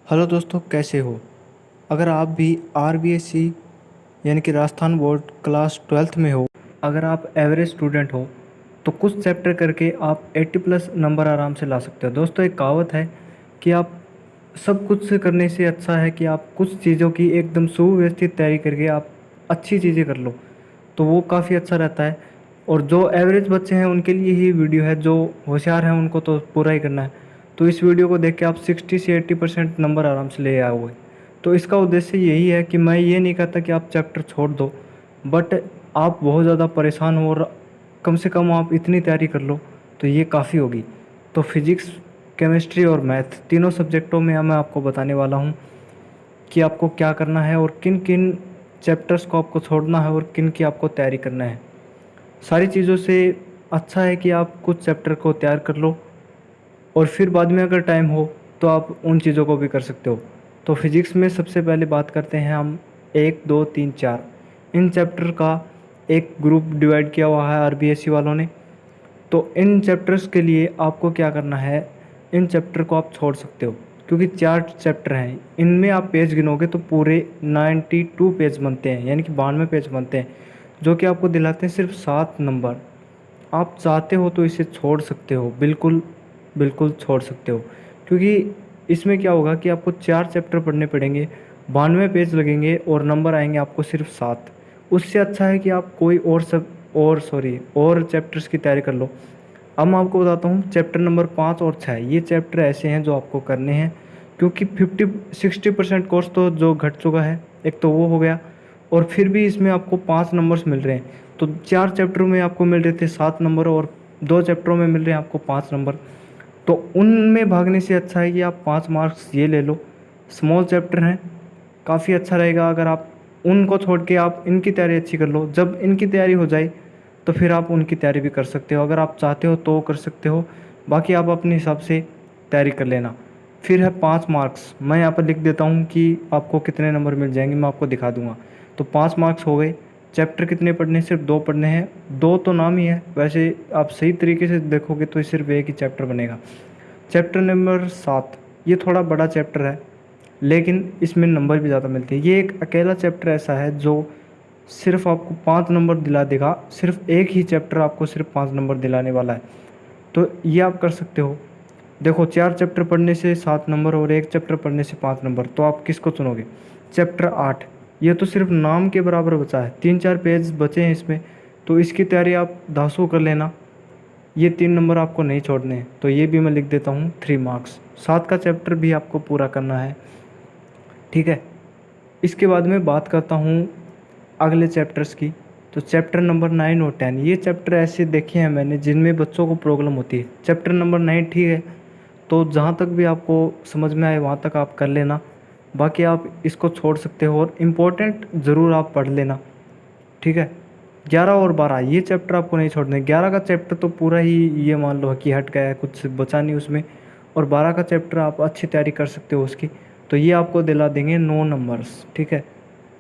Hello दोस्तों, कैसे हो। अगर आप भी आरबीएससी यानी कि राजस्थान बोर्ड क्लास 12th में हो, अगर आप एवरेज स्टूडेंट हो तो कुछ चैप्टर करके आप 80 प्लस नंबर आराम से ला सकते हो। दोस्तों, एक कहावत है कि आप सब कुछ से करने से अच्छा है कि आप कुछ चीज़ों की एकदम सुव्यवस्थित तैयारी करके आप अच्छी चीज़ें कर लो, तो वो काफ़ी अच्छा रहता है। और जो एवरेज बच्चे हैं उनके लिए ही वीडियो है, जो होशियार हैं उनको तो पूरा ही करना है। तो इस वीडियो को देख के आप 60 से 80% नंबर आराम से ले आओगे। तो इसका उद्देश्य यही है कि मैं ये नहीं कहता कि आप चैप्टर छोड़ दो, बट आप बहुत ज़्यादा परेशान हो और कम से कम आप इतनी तैयारी कर लो तो ये काफ़ी होगी। तो फिजिक्स, केमिस्ट्री और मैथ तीनों सब्जेक्टों में मैं आपको बताने वाला हूँ कि आपको क्या करना है और किन किन चैप्टर्स को आपको छोड़ना है और किन की आपको तैयारी करना है। सारी चीज़ों से अच्छा है कि आप कुछ चैप्टर को तैयार कर लो और फिर बाद में अगर टाइम हो तो आप उन चीज़ों को भी कर सकते हो। तो फिज़िक्स में सबसे पहले बात करते हैं हम 1, 2, 3, 4 इन चैप्टर का एक ग्रुप डिवाइड किया हुआ है आरबीएससी वालों ने। तो इन चैप्टर्स के लिए आपको क्या करना है, इन चैप्टर को आप छोड़ सकते हो क्योंकि 4 चैप्टर हैं। इनमें आप पेज गिनोगे तो पूरे 92 पेज बनते हैं, यानी कि 92 पेज बनते हैं, जो कि आपको दिलाते हैं सिर्फ 7 नंबर। आप चाहते हो तो इसे छोड़ सकते हो, बिल्कुल बिल्कुल छोड़ सकते हो। क्योंकि इसमें क्या होगा कि आपको 4 चैप्टर पढ़ने पड़ेंगे, 92 पेज लगेंगे और नंबर आएंगे आपको सिर्फ 7। उससे अच्छा है कि आप कोई और चैप्टर्स की तैयारी कर लो। अब मैं आपको बताता हूँ चैप्टर नंबर 5 और 6, ये चैप्टर ऐसे हैं जो आपको करने हैं, क्योंकि 50-60% कोर्स तो जो घट चुका है, एक तो वो हो गया और फिर भी इसमें आपको 5 नंबर्स मिल रहे हैं। तो 4 चैप्टरों में आपको मिल रहे थे 7 नंबर और 2 चैप्टरों में मिल रहे हैं आपको 5 नंबर। तो उनमें भागने से अच्छा है कि आप 5 मार्क्स ये ले लो। स्मॉल चैप्टर हैं, काफ़ी अच्छा रहेगा अगर आप उनको छोड़ के आप इनकी तैयारी अच्छी कर लो। जब इनकी तैयारी हो जाए तो फिर आप उनकी तैयारी भी कर सकते हो, अगर आप चाहते हो तो कर सकते हो। बाकी आप अपने हिसाब से तैयारी कर लेना। फिर है 5 मार्क्स, मैं यहाँ पर लिख देता हूँ कि आपको कितने नंबर मिल जाएंगे, मैं आपको दिखा दूँगा। तो 5 मार्क्स हो गए। चैप्टर कितने पढ़ने हैं? सिर्फ 2 पढ़ने हैं। 2 तो नाम ही है, वैसे आप सही तरीके से देखोगे तो सिर्फ एक ही चैप्टर बनेगा। चैप्टर नंबर 7, ये थोड़ा बड़ा चैप्टर है लेकिन इसमें नंबर भी ज़्यादा मिलते हैं। ये एक अकेला चैप्टर ऐसा है जो सिर्फ आपको 5 नंबर दिला देगा। सिर्फ एक ही चैप्टर आपको सिर्फ 5 नंबर दिलाने वाला है, तो ये आप कर सकते हो। देखो, 4 चैप्टर पढ़ने से 7 नंबर और एक चैप्टर पढ़ने से 5 नंबर, तो आप किसको चुनोगे? चैप्टर 8, ये तो सिर्फ नाम के बराबर बचा है, 3-4 पेज बचे हैं इसमें, तो इसकी तैयारी आप धांसू कर लेना। ये 3 नंबर आपको नहीं छोड़ने हैं, तो ये भी मैं लिख देता हूँ 3 मार्क्स। 7 का चैप्टर भी आपको पूरा करना है, ठीक है। इसके बाद में बात करता हूँ अगले चैप्टर्स की। तो चैप्टर नंबर 9 और 10, ये चैप्टर ऐसे देखे हैं मैंने जिनमें बच्चों को प्रॉब्लम होती है। चैप्टर नंबर 9 ठीक है, तो जहाँ तक भी आपको समझ में आए वहाँ तक आप कर लेना, बाकी आप इसको छोड़ सकते हो और इम्पोर्टेंट ज़रूर आप पढ़ लेना, ठीक है। 11 और 12 ये चैप्टर आपको नहीं छोड़ने। 11 का चैप्टर तो पूरा ही ये मान लो कि हट गया है, कुछ बचा नहीं उसमें। और 12 का चैप्टर आप अच्छी तैयारी कर सकते हो उसकी, तो ये आपको दिला देंगे 9 नंबर्स, ठीक है।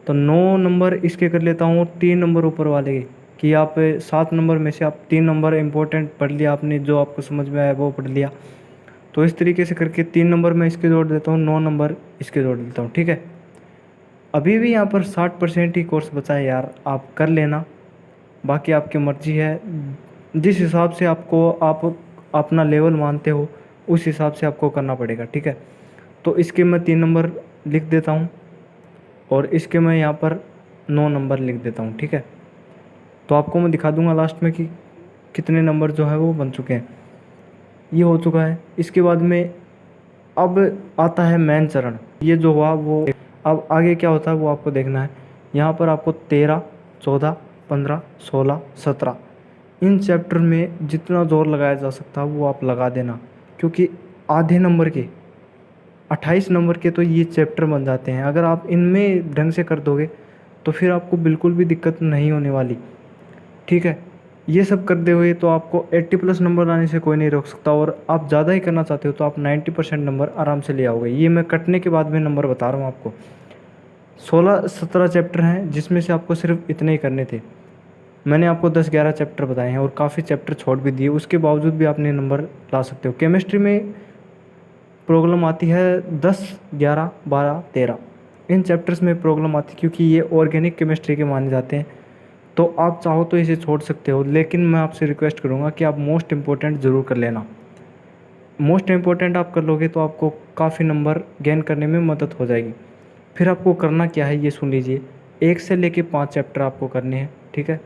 तो 9 नंबर इसके कर लेता हूँ और 3 नंबर ऊपर वाले के, कि आप 7 नंबर में से आप 3 नंबर इंपॉर्टेंट पढ़ लिया आपने, जो आपको समझ में आया वो पढ़ लिया। तो इस तरीके से करके 3 नंबर मैं इसके जोड़ देता हूँ, 9 नंबर इसके जोड़ देता हूँ, ठीक है। अभी भी यहाँ पर 60% ही कोर्स बचा है यार, आप कर लेना, बाकी आपकी मर्ज़ी है। जिस हिसाब से आपको आप अपना लेवल मानते हो उस हिसाब से आपको करना पड़ेगा, ठीक है। तो इसके मैं 3 नंबर लिख देता हूँ और इसके मैं यहाँ पर 9 नंबर लिख देता हूँ, ठीक है। तो आपको मैं दिखा दूँगा लास्ट में कि कितने नंबर जो है वो बन चुके हैं। ये हो चुका है। इसके बाद में अब आता है मेन चरण। ये जो हुआ वो, अब आगे क्या होता है वो आपको देखना है। यहाँ पर आपको 13, 14, 15, 16, 17 इन चैप्टर में जितना जोर लगाया जा सकता है वो आप लगा देना, क्योंकि आधे नंबर के 28 नंबर के तो ये चैप्टर बन जाते हैं। अगर आप इनमें ढंग से कर दोगे तो फिर आपको बिल्कुल भी दिक्कत नहीं होने वाली, ठीक है। ये सब करते हुए तो आपको 80 प्लस नंबर लाने से कोई नहीं रोक सकता, और आप ज़्यादा ही करना चाहते हो तो आप 90% नंबर आराम से ले आओगे। ये मैं कटने के बाद में नंबर बता रहा हूँ आपको। 16-17 चैप्टर हैं जिसमें से आपको सिर्फ इतने ही करने थे। मैंने आपको 10-11 चैप्टर बताए हैं और काफ़ी चैप्टर छोड़ भी दिए, उसके बावजूद भी आपने नंबर ला सकते हो। केमिस्ट्री में प्रॉब्लम आती है 10, 11, 12, 13 इन चैप्टर्स में प्रॉब्लम आती है, क्योंकि ये ऑर्गेनिक केमिस्ट्री के माने जाते हैं। तो आप चाहो तो इसे छोड़ सकते हो, लेकिन मैं आपसे रिक्वेस्ट करूँगा कि आप मोस्ट इम्पोर्टेंट ज़रूर कर लेना। मोस्ट इम्पोर्टेंट आप कर लोगे तो आपको काफ़ी नंबर गेन करने में मदद हो जाएगी। फिर आपको करना क्या है ये सुन लीजिए। 1 से लेके 5 चैप्टर आपको करने हैं, ठीक है।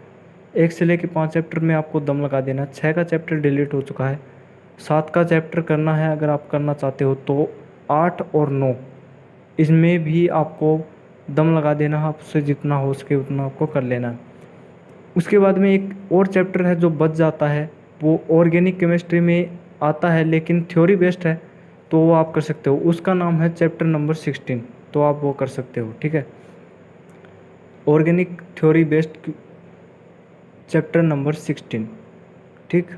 1 से लेके 5 चैप्टर में आपको दम लगा देना। 6 का चैप्टर डिलीट हो चुका है, 7 का चैप्टर करना है अगर आप करना चाहते हो तो। 8 और 9 इसमें भी आपको दम लगा देना है, आपसे जितना हो सके उतना आपको कर लेना है। उसके बाद में एक और चैप्टर है जो बच जाता है, वो ऑर्गेनिक केमिस्ट्री में आता है लेकिन थ्योरी बेस्ड है, तो वो आप कर सकते हो। उसका नाम है चैप्टर नंबर 16, तो आप वो कर सकते हो, ठीक है। Organic theory based chapter number 16, ठीक।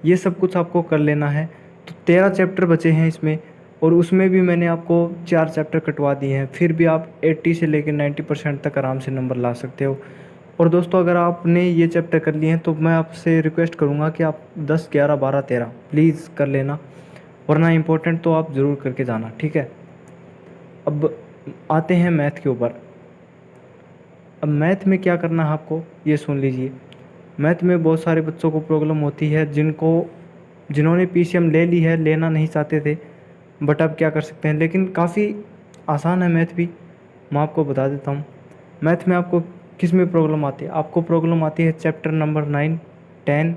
ये सब कुछ आपको कर लेना है। तो 13 चैप्टर बचे हैं इसमें, और उसमें भी मैंने आपको 4 चैप्टर कटवा दिए हैं। फिर भी आप 80 से लेकर 90% तक आराम से नंबर ला सकते हो। और दोस्तों, अगर आपने ये चैप्टर कर लिए हैं तो मैं आपसे रिक्वेस्ट करूँगा कि आप 10, 11, 12, 13 प्लीज़ कर लेना, वरना इम्पोर्टेंट तो आप ज़रूर करके जाना, ठीक है। अब आते हैं मैथ के ऊपर। अब मैथ में क्या करना है आपको ये सुन लीजिए। मैथ में बहुत सारे बच्चों को प्रॉब्लम होती है, जिन्होंने पीसीएम ले ली है, लेना नहीं चाहते थे, बट अब क्या कर सकते हैं। लेकिन काफ़ी आसान है मैथ भी, मैं आपको बता देता हूँ। मैथ में आपको किस में प्रॉब्लम आती है? आपको प्रॉब्लम आती है चैप्टर नंबर 9, 10,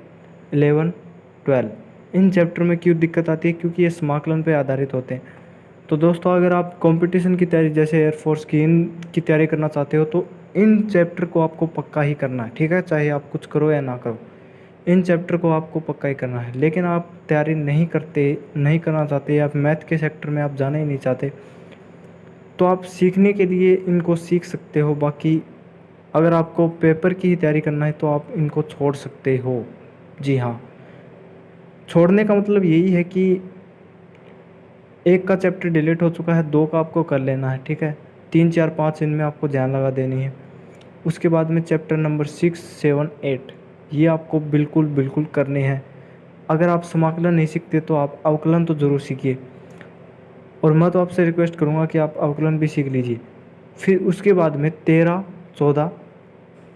11, 12। इन चैप्टर में क्यों दिक्कत आती है? क्योंकि ये समाकलन पे आधारित होते हैं। तो दोस्तों, अगर आप कंपटीशन की तैयारी जैसे एयरफोर्स की की तैयारी करना चाहते हो तो इन चैप्टर को आपको पक्का ही करना है, ठीक है। चाहे आप कुछ करो या ना करो, इन चैप्टर को आपको पक्का ही करना है। लेकिन आप तैयारी नहीं करना चाहते, या मैथ के सेक्टर में आप जाना ही नहीं चाहते, तो आप सीखने के लिए इनको सीख सकते हो। बाकी अगर आपको पेपर की ही तैयारी करना है तो आप इनको छोड़ सकते हो। जी हाँ, छोड़ने का मतलब यही है कि 1 का चैप्टर डिलीट हो चुका है, 2 का आपको कर लेना है, ठीक है। 3, 4, 5 इनमें आपको ध्यान लगा देनी है। उसके बाद में चैप्टर नंबर 6, 7, 8 ये आपको बिल्कुल करने हैं। अगर आप समाकलन नहीं सीखते तो आप अवकलन तो ज़रूर सीखिए, और मैं तो आपसे रिक्वेस्ट करूँगा कि आप अवकलन भी सीख लीजिए। फिर उसके बाद में 13, 14,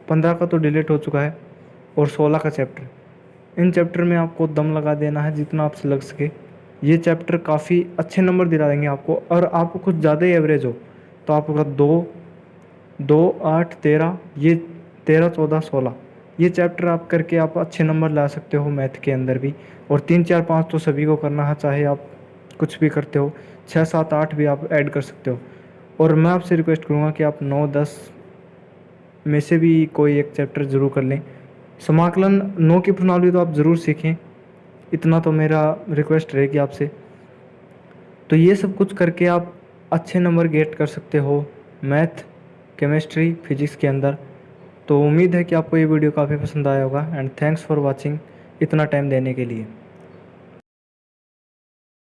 15 का तो डिलीट हो चुका है, और 16 का चैप्टर। इन चैप्टर में आपको दम लगा देना है जितना आपसे लग सके। ये चैप्टर काफ़ी अच्छे नंबर दिला देंगे आपको। और आपको कुछ ज़्यादा ही एवरेज हो तो आपका 2, 2, 8, 13, ये 13, 14, 16 ये चैप्टर आप करके आप अच्छे नंबर ला सकते हो मैथ के अंदर भी। और 3, 4, 5 तो सभी को करना है, चाहे आप कुछ भी करते हो। 6, 7, 8 भी आप ऐड कर सकते हो। और मैं आपसे रिक्वेस्ट करूँगा कि आप 9, 10 में से भी कोई एक चैप्टर ज़रूर कर लें। समाकलन 9 की प्रणाली तो आप ज़रूर सीखें, इतना तो मेरा रिक्वेस्ट रहेगी आपसे। तो ये सब कुछ करके आप अच्छे नंबर गेट कर सकते हो मैथ, केमिस्ट्री, फिजिक्स के अंदर। तो उम्मीद है कि आपको ये वीडियो काफ़ी पसंद आया होगा, एंड थैंक्स फॉर वॉचिंग इतना टाइम देने के लिए।